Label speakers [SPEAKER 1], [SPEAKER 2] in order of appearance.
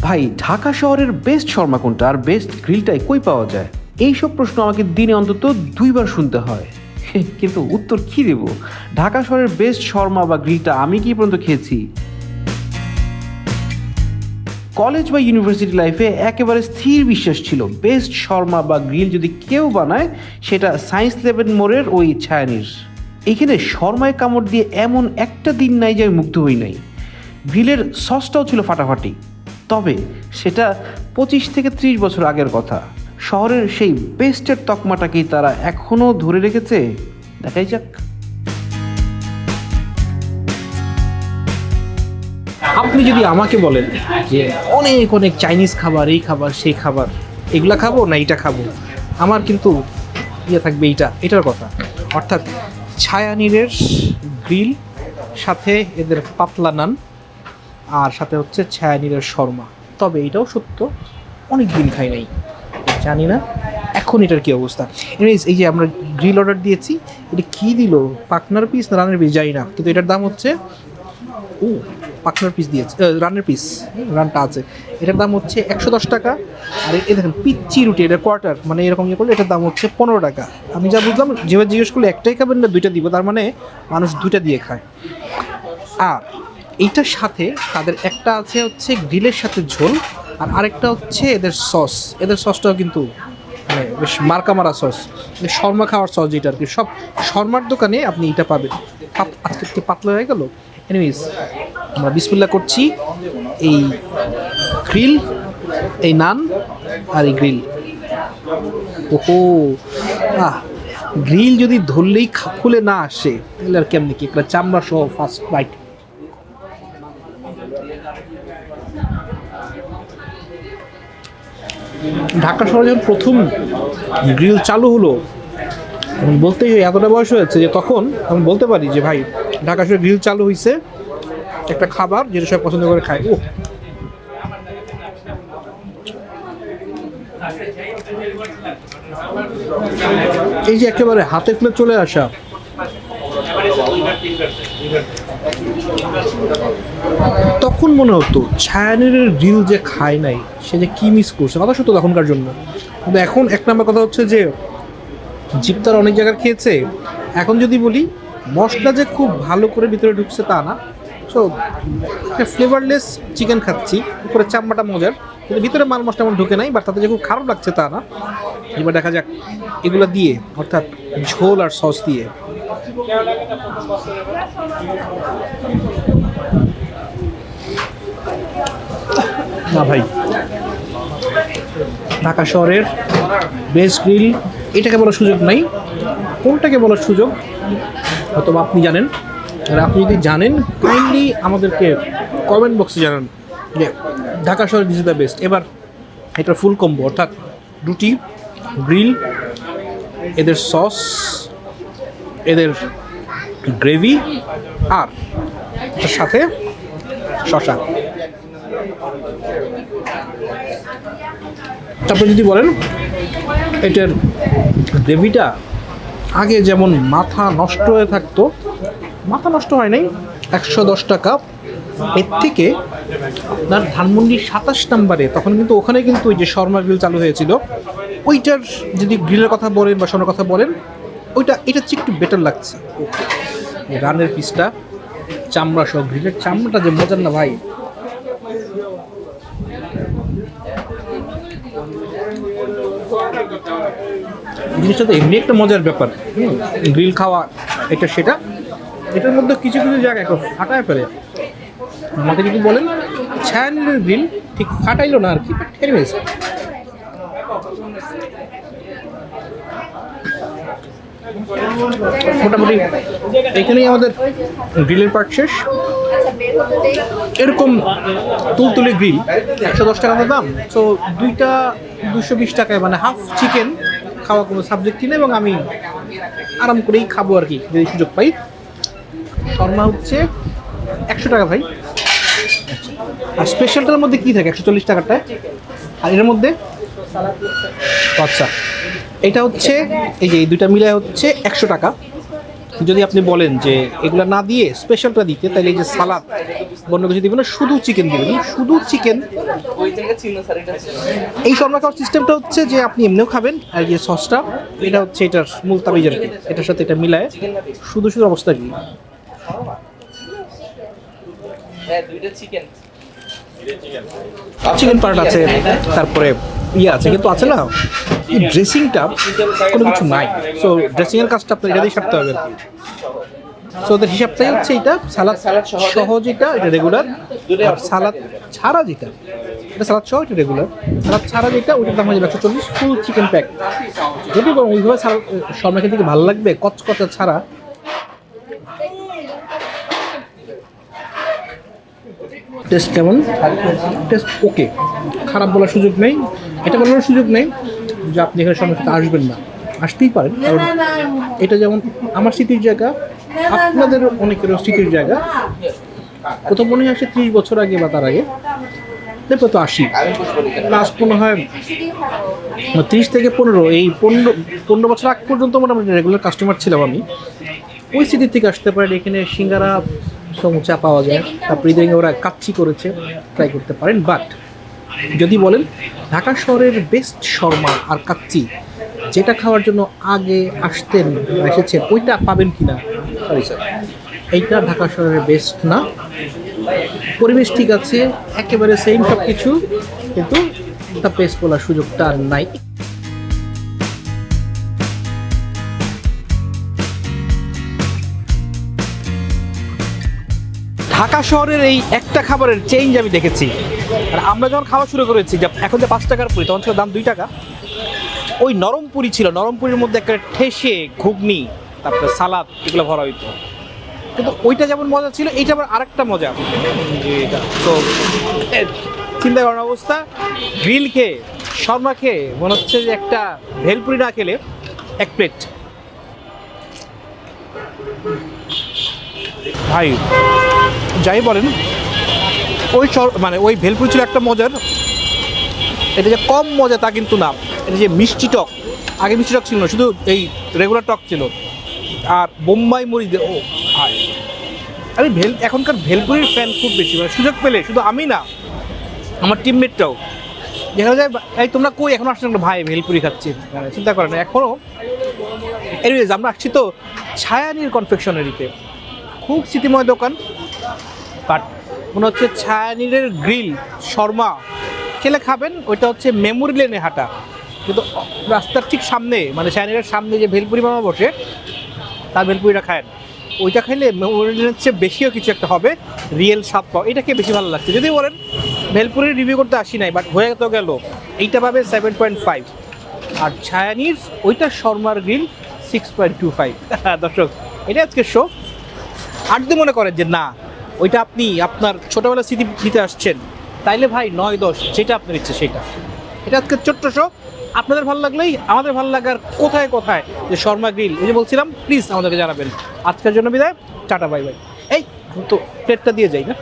[SPEAKER 1] ভাই, ঢাকা শহরের বেস্ট শর্মা কোনটা আর বেস্ট গ্রিলটাই কই পাওয়া যায়? এইসব প্রশ্ন আমাকে দিনে অন্তত 2বার শুনতে হয়। কিন্তু উত্তর কি দেব? ঢাকা শহরের বেস্ট শর্মা বা গ্রিলটা আমি কি পর্যন্ত খেয়েছি? কলেজ বা ইউনিভার্সিটি লাইফে একেবারে স্থির বিশ্বাস ছিল বেস্ট শর্মা বা গ্রিল যদি কেউ বানায় সেটা সায়েন্স লেভেল মোড়ের ওই ছায়ানির। এইখানে শর্মায় কামড় দিয়ে এমন একটা দিন নাই যে আমি মুগ্ধ হই নাই। গ্রিলের সসটাও ছিল ফাটাফাটি, তবে সেটা 25 থেকে 30 বছর আগের কথা। শহরের সেই বেস্টের তকমাটাকেই তারা এখনও ধরে রেখেছে। দেখাই যাক।
[SPEAKER 2] আপনি যদি আমাকে বলেন যে অনেক অনেক চাইনিজ খাবার, এই খাবার সেই খাবার, এগুলা খাবো না এইটা খাবো, আমার কিন্তু থাকবে এটার কথা। অর্থাৎ ছায়ানীরের গ্রিল, সাথে এদের পাতলা নান, আর সাথে হচ্ছে ছায়ানীরের শর্মা। তবে এটাও সত্য, অনেক দিন খাই নাই, জানি না এখন এটার কি অবস্থা। এনিওয়েজ, এই যে আমরা গ্রিল অর্ডার দিয়েছি, এটা কি দিল, পাকনার পিস না রানের পিস জানি না, কিন্তু এটার দাম হচ্ছে পাকনার পিস দিয়েছে, রানের পিস, রানটা আছে, এটার দাম হচ্ছে 110 টাকা। আর এই দেখেন পিচ্চি রুটি, এটা কোয়ার্টার, মানে এরকম ইয়ে করলে এটার দাম হচ্ছে 15 টাকা। আমি যা বুঝলাম, যেভাবে জিজ্ঞেস করলে একটাই খাবেন না দুইটা দিব, তার মানে মানুষ দুইটা দিয়ে খায়। আর এইটার সাথে তাদের একটা আছে হচ্ছে গ্রিলের সাথে ঝোল, আর আরেকটা হচ্ছে এদের সস। এদের সসটাও কিন্তু মানে বেশ মার্কা মারা সস, শর্মা খাওয়ার সস যেটা আর কি। সব শর্মার দোকানে আপনি এটা পাবেন। আজকে একটু পাতলা হয়ে গেল। এনিওয়েজ, আমরা বিসমিল্লাহ করছি। এই গ্রিল, এই নান আর এই গ্রিল, ওহো গ্রিল যদি ধরলেই খুলে না আসে তাহলে আর কেমনি কি, একটা চামড়া সহ ফার্স্ট বাইট। ঢাকা শহরে যখন প্রথম গ্রিল চালু হলো, বলতেই হয় এতটা বয়স হয়েছে যে তখন আমি বলতে পারি যে ভাই, ঢাকা শহরে গ্রিল চালু হয়েছে একটা খাবার যেটা সবাই পছন্দ করে খায়। এই যে একেবারে হাতে তুলে চলে আসা, তখন মনে হতো ছায়ানীরের গ্রিল যে খায় নাই সে যে কি মিস করছে, কথা সত্য তখনকার জন্য। কিন্তু এখন এক নম্বর কথা হচ্ছে যে জিপ্তার অনেক জায়গায় খেয়েছে। এখন যদি বলি মশলা যে খুব ভালো করে ভিতরে ঢুকছে তা না, সো একটা ফ্লেভারলেস চিকেন খাচ্ছি, উপরে চামড়াটা মজার, কিন্তু ভিতরে মাল মশলা এমন ঢুকে নাই, বাট তাতে যে খুব খারাপ লাগছে তা না। এবার দেখা যাক এগুলো দিয়ে, অর্থাৎ ঝোল আর সস দিয়ে। না ভাই, ঢাকা শহরের বেস্ট গ্রিল এটাকে বলার সুযোগ নাই। কোনটাকে বলার সুযোগ হয়তো আপনি জানেন, আর আপনি যদি জানেন কাইন্ডলি আমাদেরকে কমেন্ট বক্সে জানান যে ঢাকা শহরের দিস ইজ দ্য বেস্ট। এবার এটা ফুল কম্বো, অর্থাৎ রুটি, গ্রিল, এদের সস, এদের গ্রেভি, আর তার সাথে শসা। তারপরে যদি বলেন এটার গ্রেভিটা আগে যেমন মাথা নষ্ট হয়ে থাকতো, মাথা নষ্ট হয় নাই, 110 টাকা। এর থেকে আপনার ধানমন্ডি 27 নম্বরে, তখন কিন্তু ওখানে কিন্তু ওই যে শর্মা গ্রিল চালু হয়েছিল, ওইটার যদি গ্রিলের কথা বলেন বা শর্মার কথা বলেন, এটা হচ্ছে একটু বেটার লাগছে। রানের পিসটা চামড়া সহ, গ্রিলের চামড়াটা যে মজার না ভাই। জিনিসটা তো এমনি একটা মজার ব্যাপার, গ্রিল খাওয়া এটা সেটা। এটার মধ্যে কিছু কিছু জায়গায় ফাটায় ফেলে। আমাকে যদি বলেন ছায়ানীরের গ্রিল ঠিক ফাটাইলো না আর কি, এনিওয়েজ মোটামুটি এখানেই আমাদের গ্রিলের পার্ট শেষ। এরকম তুলতুলে গ্রিল 110 টাকা দাম, সো দুইটা 220 টাকায়, মানে হাফ চিকেন খাওয়া কোনো সাবজেক্টই নেই, এবং আমি আরাম করেই খাবো আর কি যদি সুযোগ পাই। শর্মা হচ্ছে 100 টাকা ভাই। আর স্পেশালটার মধ্যে কী থাকে 140 টাকাটায়, আর এর মধ্যে আচ্ছা এটা হচ্ছে এই যে এই দুইটা মিলে হচ্ছে 100 টাকা। যদি আপনি বলেন যে এগুলো না দিয়ে স্পেশালটা দিতে, তাহলে এই যে সালাদ অন্য কিছু দিবেন না, শুধু চিকেন দিবেন, শুধু চিকেন। এই শর্মা খাওয়ার সিস্টেমটা হচ্ছে যে আপনি এমনিও খাবেন, আর যে সসটা এটা হচ্ছে এটার মূল তাবিজ আর কি, এটার সাথে এটা মিলায় শুধু শুধু অবস্থা কি চিকেন পার্ট আছে, তারপরে ইয়ে আছে, কিন্তু আছে না এই ড্রেসিংটা কোনো কিছু নাই। সো ড্রেসিংয়ের কাজটা আপনার এটা দিয়ে সারতে হবে আর কি। সো ওদের হিসাবটাই হচ্ছে এটা সালাদ সহ যেটা এটা রেগুলার, আর সালাদ ছাড়া যেটা এটা সালাদ সহ এটা রেগুলার, সালাদ ছাড়া যেটা ওইটার দাম হয়ে যাবে 140 ফুল চিকেন প্যাক। যদি ওইভাবে সালাদ শর্মা খেতে কি ভালো লাগবে কচকচা ছাড়া। টেস্ট কেমন? টেস্ট ওকে, খারাপ বলার সুযোগ নেই, এটা বলার সুযোগ নেই যে আপনি এখানে সময় খেতে আসবেন না, আসতেই পারেন, কারণ এটা যেমন আমার স্মৃতির জায়গা, আপনাদের অনেকেরও স্মৃতির জায়গা। প্রথম মনে হয় আসে 30 বছর আগে বা তার আগে, তারপর তো আসি লাস্ট মনে হয় 30 থেকে 15, এই 15 বছর আগ পর্যন্ত মোটামুটি রেগুলার কাস্টমার ছিলাম আমি। ওই স্মৃতির থেকে আসতে পারেন। এখানে সিঙ্গারা সমুচা পাওয়া যায়, তারপরে ইদানিং ওরা কাচ্চি করেছে, ট্রাই করতে পারেন। বাট যদি বলেন ঢাকা শহরের বেস্ট শর্মা আর কাচ্চি যেটা খাওয়ার জন্য আগে আসতেন এসেছেন ওইটা পাবেন কিনা, সরি স্যার, এইটা ঢাকা শহরের বেস্ট না। পরিবেশ ঠিক আছে, একেবারে সেম সব কিছু, কিন্তু এটা বেস্ট বলার সুযোগটা আর নাই। ঢাকা শহরের এই একটা খাবারের চেঞ্জ আমি দেখেছি। আর আমরা যখন খাওয়া শুরু করেছি, এখন যে 5 টাকার পুরি, তখন ছিল দাম 2 টাকা। ওই নরম পুরি ছিল, নরম পুরির মধ্যে একটা ঠেসে ঘুগনি তারপরে সালাদ এগুলো ভরা হইতো, কিন্তু ওইটা যেমন মজা ছিল এইটা আবার আরেকটা মজা। এটা তো চিন্তা করার অবস্থা। গ্রিল খেয়ে শর্মা খেয়ে মনে হচ্ছে যে একটা ভেলপুরি না খেলে এক প্লেট। ভাই যাই বলেন ওই মানে ওই ভেলপুরি ছিল একটা মজার, এটা যে কম মজা তা কিন্তু না। এটা যে মিষ্টি টক, আগে মিষ্টি টক ছিল না, শুধু এই রেগুলার টক ছিল, আর বোম্বাই মরিচ দিয়ে, ও ভাই আমি এখনকার ভেলপুরির ফ্যান খুব বেশি। মানে সুযোগ পেলে শুধু আমি না, আমার টিমমেটটাও দেখা যায় এই তোমরা কই এখন আসলে ভাই ভেলপুরি খাচ্ছি, মানে চিন্তা করেন না এখনও। এনিওয়েজ আমরা আসছি তো ছায়ানির কনফেকশনারিতে, খুব স্মৃতিময় দোকান। বাট মনে হচ্ছে ছায়ানিরের গ্রিল শর্মা খেলে খাবেন, ওইটা হচ্ছে মেমোরি লেনে হাঁটা, কিন্তু রাস্তার ঠিক সামনে, মানে ছায়ানিরের সামনে যে ভেলপুরি মামা বসে তার ভেলপুরিটা খায়েন, ওইটা খাইলে মেমোরি লেনের চেয়ে বেশিও কিছু একটা হবে, রিয়েল স্বাদ পাও। এটাকে বেশি ভালো লাগছে। যদি বলেন ভেলপুরির রিভিউ করতে আসি নাই, বাট হয়ে তো গেল, এইটা পাবে 7.5, আর ছায়ানির ওইটা শর্মার গ্রিল 6.25। দর্শক এটা আজকে শো। আর যদি মনে করেন যে না ওইটা আপনি আপনার ছোটোবেলার স্মৃতি দিতে আসছেন, তাইলে ভাই 9-10 যেটা আপনার ইচ্ছে সেটা। এটা আজকে ছোট্ট শো, আপনাদের ভালো লাগলেই আমাদের ভালো লাগার কোথায় কোথায় যে শর্মা গ্রিল এই যে বলছিলাম, প্লিজ আমাদেরকে জানাবেন। আজকের জন্য বিদায়, টাটা বাই বাই। এই তো প্লেটটা দিয়ে যাই না।